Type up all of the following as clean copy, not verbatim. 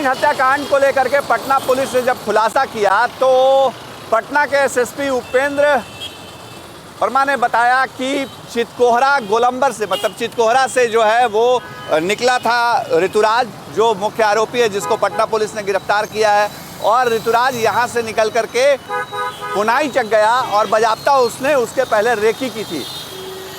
सिंह हत्याकांड को लेकर के पटना पुलिस ने जब खुलासा किया तो पटना के एसएसपी उपेंद्र वर्मा ने बताया कि चितकोहरा गोलंबर से, मतलब चितकोहरा से जो है वो निकला था ऋतुराज, जो मुख्य आरोपी है जिसको पटना पुलिस ने गिरफ्तार किया है। और ऋतुराज यहाँ से निकल करके पुनाई चक गया और बाज़ाब्ता उसने उसके पहले रेकी की थी।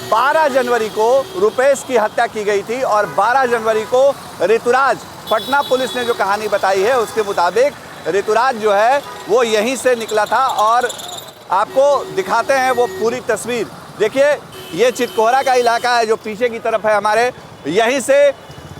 12 जनवरी को रुपेश की हत्या की गई थी और 12 जनवरी को ऋतुराज, पटना पुलिस ने जो कहानी बताई है उसके मुताबिक ऋतुराज जो है वो यहीं से निकला था। और आपको दिखाते हैं वो पूरी तस्वीर। देखिए, ये चितकोहरा का इलाका है जो पीछे की तरफ है हमारे। यहीं से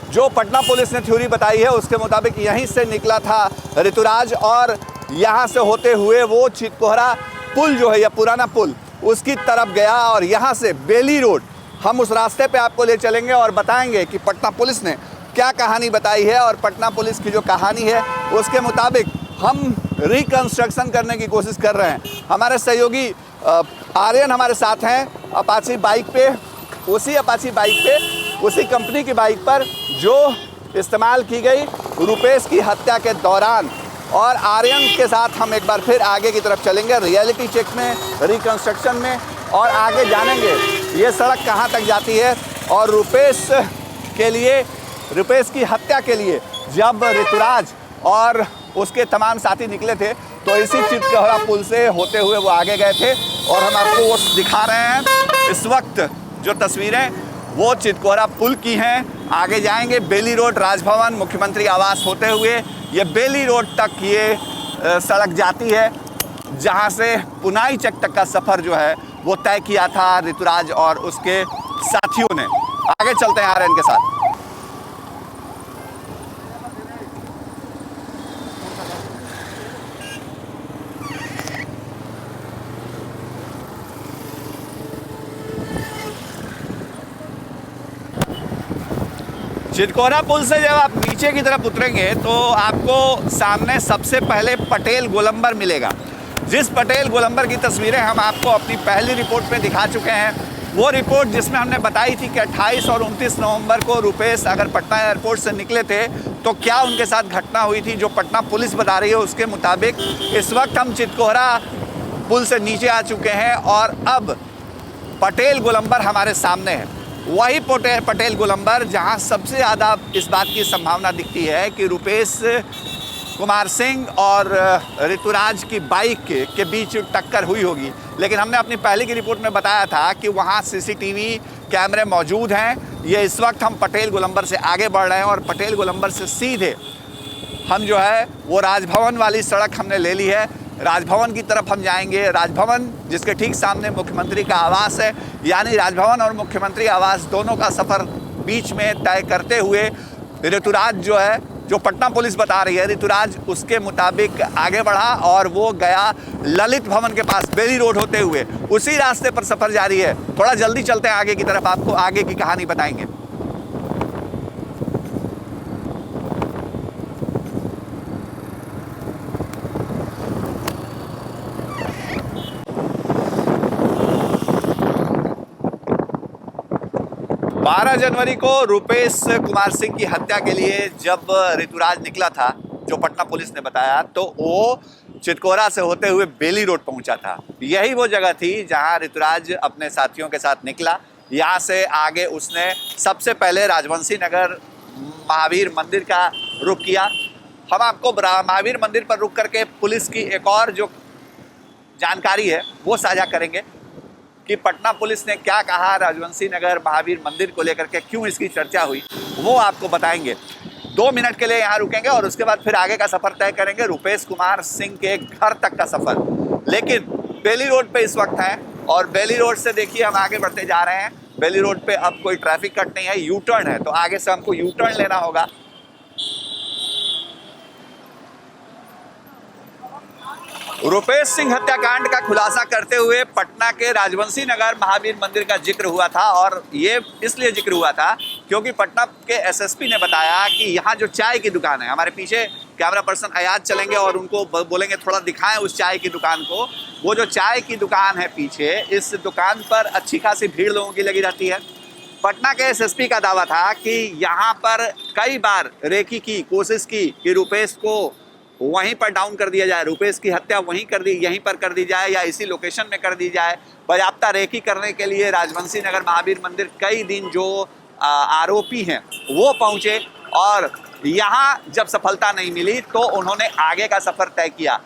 जो पटना पुलिस ने थ्योरी बताई है उसके मुताबिक यहीं से निकला था ऋतुराज और यहाँ से होते हुए वो चितकोहरा पुल जो है, या पुराना पुल, उसकी तरफ गया। और यहाँ से बेली रोड, हम उस रास्ते पे आपको ले चलेंगे और बताएंगे कि पटना पुलिस ने क्या कहानी बताई है। और पटना पुलिस की जो कहानी है उसके मुताबिक हम रिकंस्ट्रक्शन करने की कोशिश कर रहे हैं। हमारे सहयोगी आर्यन हमारे साथ हैं अपाची बाइक पे, उसी अपाची बाइक पे, उसी कंपनी की बाइक पर जो इस्तेमाल की गई रुपेश की हत्या के दौरान। और आर्यन के साथ हम एक बार फिर आगे की तरफ चलेंगे रियलिटी चेक में, रिकंस्ट्रक्शन में, और आगे जानेंगे ये सड़क कहाँ तक जाती है। और रुपेश के लिए, रुपेश की हत्या के लिए जब ऋतुराज और उसके तमाम साथी निकले थे तो इसी चितकोहरा पुल से होते हुए वो आगे गए थे। और हम आपको वो दिखा रहे हैं इस वक्त जो तस्वीरें वो चितकोहरा पुल की हैं। आगे जाएंगे बेली रोड, राजभवन, मुख्यमंत्री आवास होते हुए ये बेली रोड तक ये सड़क जाती है जहां से पुनाई चक तक का सफ़र जो है वो तय किया था ऋतुराज और उसके साथियों ने। आगे चलते हैं आर्यन के साथ। चितकोहरा पुल से जब आप नीचे की तरफ उतरेंगे तो आपको सामने सबसे पहले पटेल गोलंबर मिलेगा। जिस पटेल गोलंबर की तस्वीरें हम आपको अपनी पहली रिपोर्ट में दिखा चुके हैं, वो रिपोर्ट जिसमें हमने बताई थी कि 28 और 29 नवंबर को रुपेश अगर पटना एयरपोर्ट से निकले थे तो क्या उनके साथ घटना हुई थी, जो पटना पुलिस बता रही है उसके मुताबिक इस वक्त हम चितकोहरा पुल से नीचे आ चुके हैं और अब पटेल गोलंबर हमारे सामने है। वही पटेल गोलंबर जहां सबसे ज़्यादा इस बात की संभावना दिखती है कि रुपेश कुमार सिंह और ऋतुराज की बाइक के बीच टक्कर हुई होगी। लेकिन हमने अपनी पहले की रिपोर्ट में बताया था कि वहां सीसीटीवी कैमरे मौजूद हैं। ये इस वक्त हम पटेल गोलंबर से आगे बढ़ रहे हैं और पटेल गोलंबर से सीधे हम जो है वो राजभवन वाली सड़क हमने ले ली है। राजभवन की तरफ हम जाएंगे। राजभवन जिसके ठीक सामने मुख्यमंत्री का आवास है, यानी राजभवन और मुख्यमंत्री आवास दोनों का सफ़र बीच में तय करते हुए ऋतुराज जो है, जो पटना पुलिस बता रही है, ऋतुराज उसके मुताबिक आगे बढ़ा और वो गया ललित भवन के पास बेली रोड होते हुए। उसी रास्ते पर सफ़र जारी है। थोड़ा जल्दी चलते हैं आगे की तरफ, आपको आगे की कहानी बताएंगे। बारह जनवरी को रुपेश कुमार सिंह की हत्या के लिए जब ऋतुराज निकला था, जो पटना पुलिस ने बताया, तो वो चितकोहरा से होते हुए बेली रोड पहुंचा था। यही वो जगह थी जहां ऋतुराज अपने साथियों के साथ निकला। यहां से आगे उसने सबसे पहले राजवंशी नगर महावीर मंदिर का रुख किया। हम आपको महावीर मंदिर पर रुक करके पुलिस की एक और जो जानकारी है वो साझा करेंगे कि पटना पुलिस ने क्या कहा, राजवंशी नगर महावीर मंदिर को लेकर के क्यों इसकी चर्चा हुई, वो आपको बताएंगे। 2 मिनट के लिए यहाँ रुकेंगे और उसके बाद फिर आगे का सफ़र तय करेंगे, रुपेश कुमार सिंह के घर तक का सफ़र। लेकिन बेली रोड पे इस वक्त है और बेली रोड से देखिए हम आगे बढ़ते जा रहे हैं। बेली रोड पे अब कोई ट्रैफिक कट नहीं है, यू टर्न है, तो आगे से हमको यू टर्न लेना होगा। रुपेश सिंह हत्याकांड का खुलासा करते हुए पटना के राजवंशी नगर महावीर मंदिर का जिक्र हुआ था और ये इसलिए जिक्र हुआ था क्योंकि पटना के एसएसपी ने बताया कि यहाँ जो चाय की दुकान है, हमारे पीछे कैमरा पर्सन अयाज चलेंगे और उनको बोलेंगे थोड़ा दिखाएं उस चाय की दुकान को। वो जो चाय की दुकान है पीछे, इस दुकान पर अच्छी खासी भीड़ लोगों की लगी रहती है। पटना के एसएसपी का दावा था कि यहाँ पर कई बार रेकी की कोशिश की कि रुपेश को वहीं पर डाउन कर दिया जाए, रुपेश की हत्या यहीं पर कर दी जाए या इसी लोकेशन में कर दी जाए। बायाप्ता रेकी करने के लिए राजवंशी नगर महावीर मंदिर कई दिन जो आरोपी हैं वो पहुंचे और यहाँ जब सफलता नहीं मिली तो उन्होंने आगे का सफर तय किया।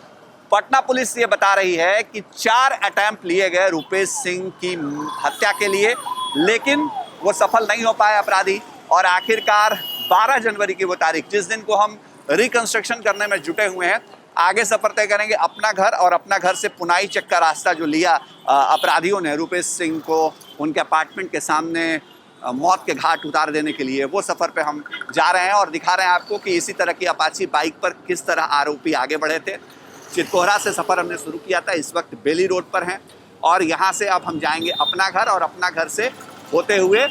पटना पुलिस ये बता रही है कि 4 अटेम्प्ट लिए गए रुपेश सिंह की हत्या के लिए, लेकिन वो सफल नहीं हो पाए अपराधी और आखिरकार 12 जनवरी की वो तारीख जिस दिन को हम रिकंस्ट्रक्शन करने में जुटे हुए हैं, आगे सफर तय करेंगे अपना घर और अपना घर से पुनाई चक का रास्ता जो लिया अपराधियों ने रुपेश सिंह को उनके अपार्टमेंट के सामने मौत के घाट उतार देने के लिए, वो सफ़र पे हम जा रहे हैं और दिखा रहे हैं आपको कि इसी तरह की अपाची बाइक पर किस तरह आरोपी आगे बढ़े थे। चितकोहरा से सफ़र हमने शुरू किया था, इस वक्त बेली रोड पर हैं और यहाँ से अब हम जाएंगे अपना घर और अपना घर से होते हुए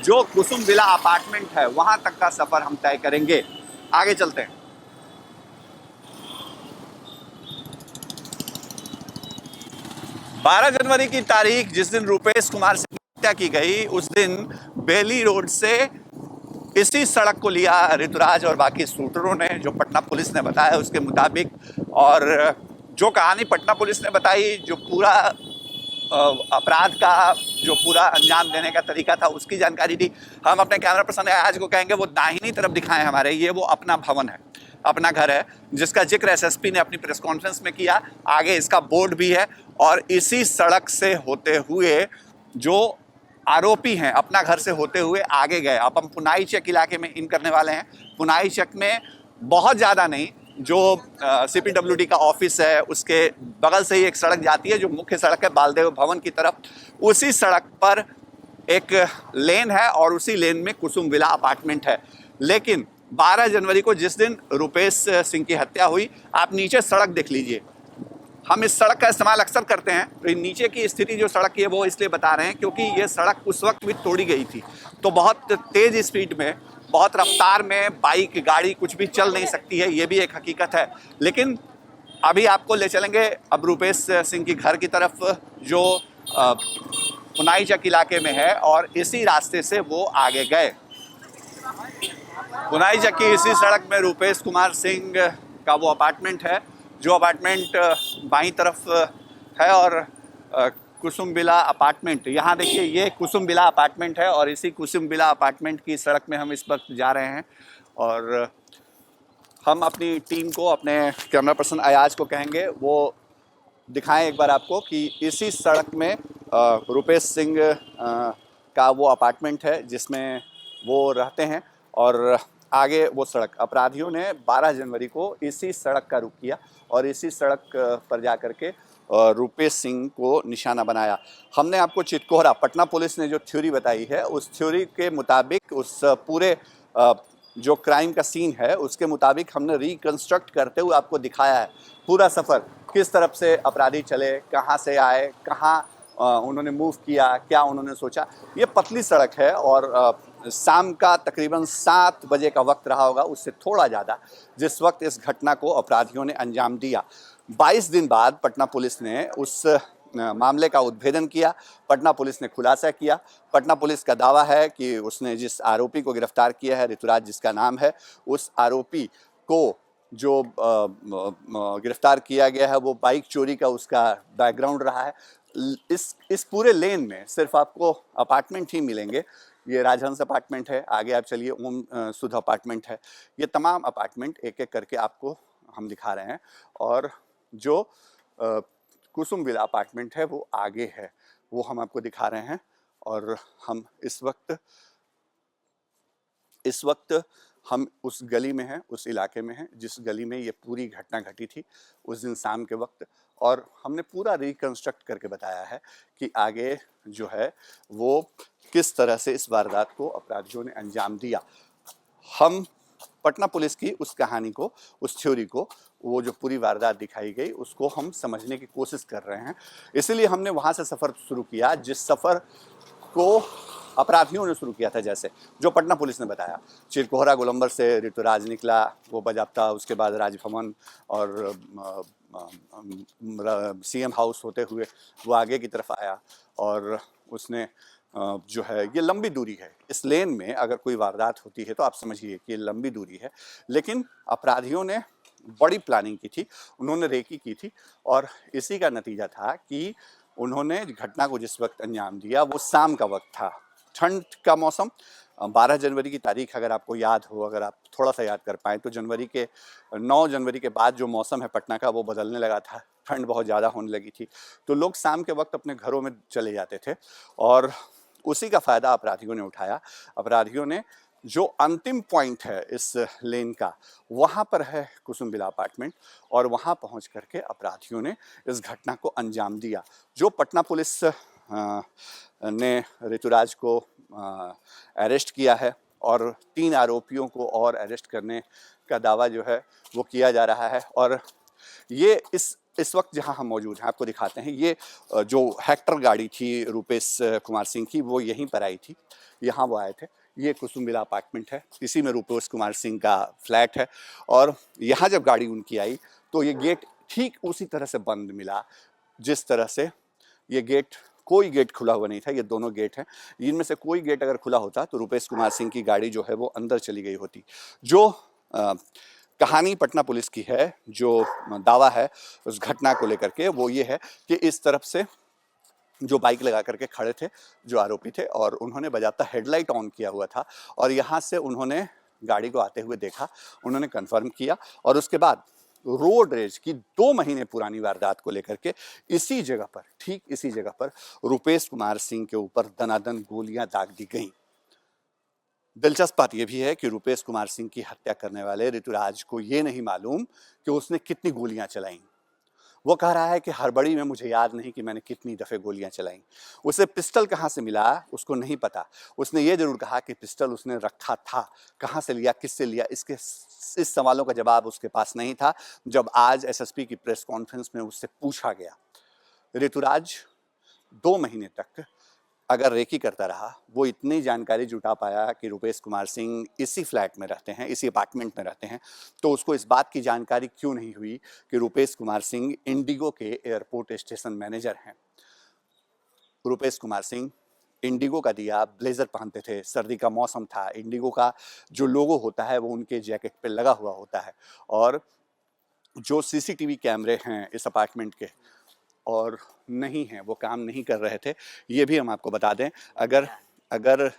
जो कुसुम विला अपार्टमेंट है वहाँ तक का सफ़र हम तय करेंगे। आगे चलते हैं। बारह जनवरी की तारीख जिस दिन रुपेश कुमार सिंह की हत्या की गई, उस दिन बेली रोड से इसी सड़क को लिया ऋतुराज और बाकी शूटरों ने, जो पटना पुलिस ने बताया उसके मुताबिक। और जो कहानी पटना पुलिस ने बताई, जो पूरा अपराध का जो पूरा अंजाम देने का तरीका था उसकी जानकारी दी। हम अपने कैमरा पर्सन आज को कहेंगे वो दाहिनी तरफ दिखाएं हमारे, ये वो अपना भवन है, अपना घर है जिसका जिक्र एसएसपी ने अपनी प्रेस कॉन्फ्रेंस में किया। आगे इसका बोर्ड भी है और इसी सड़क से होते हुए जो आरोपी हैं अपना घर से होते हुए आगे गए। अब हम पुनाई चक इलाके में इन करने वाले हैं। पुनाई चक में बहुत ज़्यादा नहीं, जो सीपीडब्ल्यूडी का ऑफिस है उसके बगल से ही एक सड़क जाती है जो मुख्य सड़क है बालदेव भवन की तरफ। उसी सड़क पर एक लेन है और उसी लेन में कुसुम विला अपार्टमेंट है। लेकिन 12 जनवरी को जिस दिन रुपेश सिंह की हत्या हुई, आप नीचे सड़क देख लीजिए। हम इस सड़क का इस्तेमाल अक्सर करते हैं, तो नीचे की स्थिति जो सड़क की है वो इसलिए बता रहे हैं क्योंकि ये सड़क उस वक्त भी तोड़ी गई थी, तो बहुत तेज़ स्पीड में, बहुत रफ्तार में बाइक गाड़ी कुछ भी चल नहीं सकती है, ये भी एक हकीकत है। लेकिन अभी आपको ले चलेंगे अब रुपेश सिंह की घर की तरफ जो पुनाई चक इलाके में है और इसी रास्ते से वो आगे गए। पुनाई चक की इसी सड़क में रुपेश कुमार सिंह का वो अपार्टमेंट है, जो अपार्टमेंट बाईं तरफ है और कुसुम विला अपार्टमेंट, यहाँ देखिए ये कुसुम विला अपार्टमेंट है और इसी कुसुम विला अपार्टमेंट की सड़क में हम इस वक्त जा रहे हैं। और हम अपनी टीम को, अपने कैमरा पर्सन अयाज को कहेंगे वो दिखाएं एक बार आपको कि इसी सड़क में रुपेश सिंह का वो अपार्टमेंट है जिसमें वो रहते हैं और आगे वो सड़क। अपराधियों ने 12 जनवरी को इसी सड़क का रुख किया और इसी सड़क पर जा कर के रुपेश सिंह को निशाना बनाया। हमने आपको चितकोहरा, पटना पुलिस ने जो थ्योरी बताई है उस थ्योरी के मुताबिक, उस पूरे जो क्राइम का सीन है उसके मुताबिक हमने रिकंस्ट्रक्ट करते हुए आपको दिखाया है पूरा सफ़र, किस तरफ से अपराधी चले, कहाँ से आए, कहाँ उन्होंने मूव किया, क्या उन्होंने सोचा। ये पतली सड़क है और शाम का तकरीबन 7 बजे का वक्त रहा होगा, उससे थोड़ा ज़्यादा, जिस वक्त इस घटना को अपराधियों ने अंजाम दिया। 22 दिन बाद पटना पुलिस ने उस मामले का उद्भेदन किया, पटना पुलिस ने खुलासा किया। पटना पुलिस का दावा है कि उसने जिस आरोपी को गिरफ्तार किया है, ऋतुराज जिसका नाम है, उस आरोपी को जो गिरफ्तार किया गया है वो बाइक चोरी का उसका बैकग्राउंड रहा है। इस पूरे लेन में सिर्फ आपको अपार्टमेंट ही मिलेंगे। ये राजहंस अपार्टमेंट है, आगे आप चलिए ओम सुध अपार्टमेंट है, ये तमाम अपार्टमेंट एक एक करके आपको हम दिखा रहे हैं। और जो कुसुम विला अपार्टमेंट है वो आगे है, वो हम आपको दिखा रहे हैं। और हम इस वक्त हम उस गली में हैं, उस इलाके में हैं जिस गली में ये पूरी घटना घटी थी उस दिन शाम के वक्त। और हमने पूरा रिकंस्ट्रक्ट करके बताया है कि आगे जो है वो किस तरह से इस वारदात को अपराधियों ने अंजाम दिया। हम पटना पुलिस की उस कहानी को, उस थ्योरी को, वो जो पूरी वारदात दिखाई गई उसको हम समझने की कोशिश कर रहे हैं। इसलिए हमने वहाँ से सफ़र शुरू किया जिस सफ़र को अपराधियों ने शुरू किया था, जैसे जो पटना पुलिस ने बताया। चिरकोहरा गोलंबर से ऋतुराज निकला, वो बाज़ाब्ता उसके बाद राजभवन और सीएम हाउस होते हुए वो आगे की तरफ आया और उसने जो है ये लंबी दूरी है। इस लेन में अगर कोई वारदात होती है तो आप समझिए कि ये लंबी दूरी है, लेकिन अपराधियों ने बड़ी प्लानिंग की थी, उन्होंने रेकी की थी और इसी का नतीजा था कि उन्होंने घटना को जिस वक्त अंजाम दिया वो शाम का वक्त था, ठंड का मौसम। 12 जनवरी की तारीख अगर आपको याद हो, अगर आप थोड़ा सा याद कर पाएँ तो 9 जनवरी के बाद जो मौसम है पटना का वो बदलने लगा था, ठंड बहुत ज़्यादा होने लगी थी, तो लोग शाम के वक्त अपने घरों में चले जाते थे और उसी का फ़ायदा अपराधियों ने उठाया। अपराधियों ने जो अंतिम पॉइंट है इस लेन का, वहाँ पर है कुसुम विला अपार्टमेंट और वहाँ पहुँच करके अपराधियों ने इस घटना को अंजाम दिया। जो पटना पुलिस ने ऋतुराज को अरेस्ट किया है और 3 आरोपियों को और अरेस्ट करने का दावा जो है वो किया जा रहा है। और ये इस वक्त जहां हम मौजूद हैं आपको दिखाते हैं, ये जो हेक्टर गाड़ी थी रुपेश कुमार सिंह की वो यहीं पर आई थी, यहाँ वो आए थे। ये कुसुम विला अपार्टमेंट है, इसी में रुपेश कुमार सिंह का फ्लैट है और यहाँ जब गाड़ी उनकी आई तो ये गेट ठीक उसी तरह से बंद मिला जिस तरह से ये गेट, कोई गेट खुला हुआ नहीं था। ये दोनों गेट हैं, इनमें से कोई गेट अगर खुला होता तो रुपेश कुमार सिंह की गाड़ी जो है वो अंदर चली गई होती। जो कहानी पटना पुलिस की है, जो दावा है उस घटना को लेकर के, वो ये है कि इस तरफ से जो बाइक लगा करके खड़े थे जो आरोपी थे और उन्होंने बजाता हेडलाइट ऑन किया हुआ था और यहाँ से उन्होंने गाड़ी को आते हुए देखा, उन्होंने कंफर्म किया और उसके बाद रोड रेज की 2 महीने पुरानी वारदात को लेकर के इसी जगह पर, ठीक इसी जगह पर रुपेश कुमार सिंह के ऊपर दनादन गोलियां दाग दी गईं। दिलचस्प बात यह भी है कि रुपेश कुमार सिंह की हत्या करने वाले ऋतुराज को ये नहीं मालूम कि उसने कितनी गोलियां चलाईं। वो कह रहा है कि हड़बड़ी में मुझे याद नहीं कि मैंने कितनी दफ़े गोलियां चलाईं। उसे पिस्टल कहाँ से मिला उसको नहीं पता। उसने ये जरूर कहा कि पिस्टल उसने रखा था, कहाँ से लिया, किससे लिया, इस सवालों का जवाब उसके पास नहीं था जब आज एसएसपी की प्रेस कॉन्फ्रेंस में उससे पूछा गया। ऋतुराज 2 महीने तक अगर रेकी करता रहा, वो इतनी जानकारी जुटा पाया कि रुपेश कुमार सिंह इसी फ्लैट में रहते हैं, इसी अपार्टमेंट में रहते हैं, तो उसको इस बात की जानकारी क्यों नहीं हुई कि रुपेश कुमार सिंह इंडिगो के एयरपोर्ट स्टेशन मैनेजर हैं। रुपेश कुमार सिंह इंडिगो का दिया ब्लेजर पहनते थे, सर्दी का मौसम था, इंडिगो का जो लोगो होता है वो उनके जैकेट पे लगा हुआ होता है और जो सीसीटीवी कैमरे हैं इस अपार्टमेंट के और नहीं हैं, वो काम नहीं कर रहे थे। ये भी हम आपको बता दें, अगर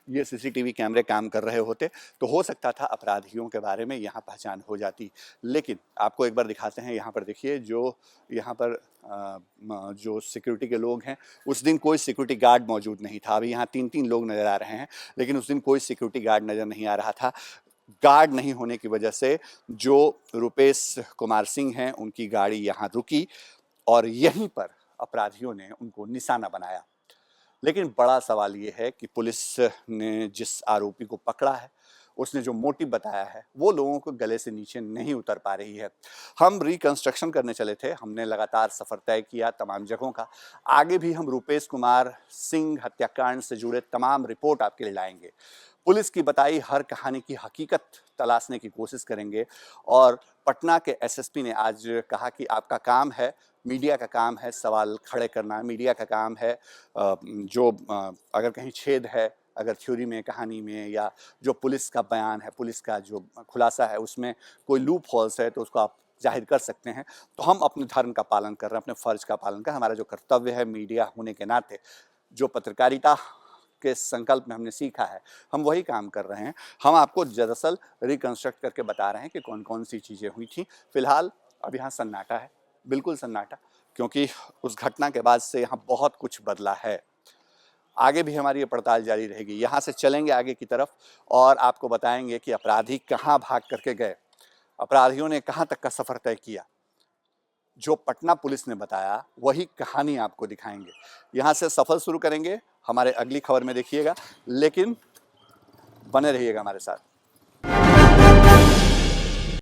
ये सीसीटीवी कैमरे काम कर रहे होते तो हो सकता था अपराधियों के बारे में यहाँ पहचान हो जाती। लेकिन आपको एक बार दिखाते हैं, यहाँ पर देखिए, जो यहाँ पर जो सिक्योरिटी के लोग हैं, उस दिन कोई सिक्योरिटी गार्ड मौजूद नहीं था। अभी यहाँ 3-3 लोग नज़र आ रहे हैं, लेकिन उस दिन कोई सिक्योरिटी गार्ड नज़र नहीं आ रहा था। गार्ड नहीं होने की वजह से जो रुपेश कुमार सिंह हैं उनकी गाड़ी यहाँ रुकी और यहीं पर अपराधियों ने उनको निशाना बनाया। लेकिन बड़ा सवाल ये है कि पुलिस ने जिस आरोपी को पकड़ा है, उसने जो मोटिव बताया है, वो लोगों को गले से नीचे नहीं उतर पा रही है। हम रिकंस्ट्रक्शन करने चले थे, हमने लगातार सफ़र तय किया तमाम जगहों का। आगे भी हम रुपेश कुमार सिंह हत्याकांड से जुड़े तमाम रिपोर्ट आपके लिए लाएंगे। पुलिस की बताई हर कहानी की हकीकत तलाशने की कोशिश करेंगे और पटना के एसएसपी ने आज कहा कि आपका काम है, मीडिया का काम है सवाल खड़े करना, मीडिया का काम है जो अगर कहीं छेद है, अगर थ्योरी में, कहानी में, या जो पुलिस का बयान है, पुलिस का जो खुलासा है, उसमें कोई लूप होल्स है तो उसको आप जाहिर कर सकते हैं। तो हम अपने धर्म का पालन कर रहे हैं, अपने फ़र्ज का पालन कर, हमारा जो कर्तव्य है मीडिया होने के नाते, जो पत्रकारिता के संकल्प में हमने सीखा है, हम वही काम कर रहे हैं। हम आपको दरअसल रिकंस्ट्रक्ट करके बता रहे हैं कि कौन कौन सी चीज़ें हुई थी। फिलहाल अब यहाँ सन्नाटा है, बिल्कुल सन्नाटा, क्योंकि उस घटना के बाद से यहाँ बहुत कुछ बदला है। आगे भी हमारी ये पड़ताल जारी रहेगी। यहाँ से चलेंगे आगे की तरफ और आपको बताएंगे कि अपराधी कहाँ भाग करके गए, अपराधियों ने कहाँ तक का सफ़र तय किया। जो पटना पुलिस ने बताया वही कहानी आपको दिखाएंगे। यहाँ से सफ़र शुरू करेंगे, हमारे अगली खबर में देखिएगा, लेकिन बने रहिएगा हमारे साथ।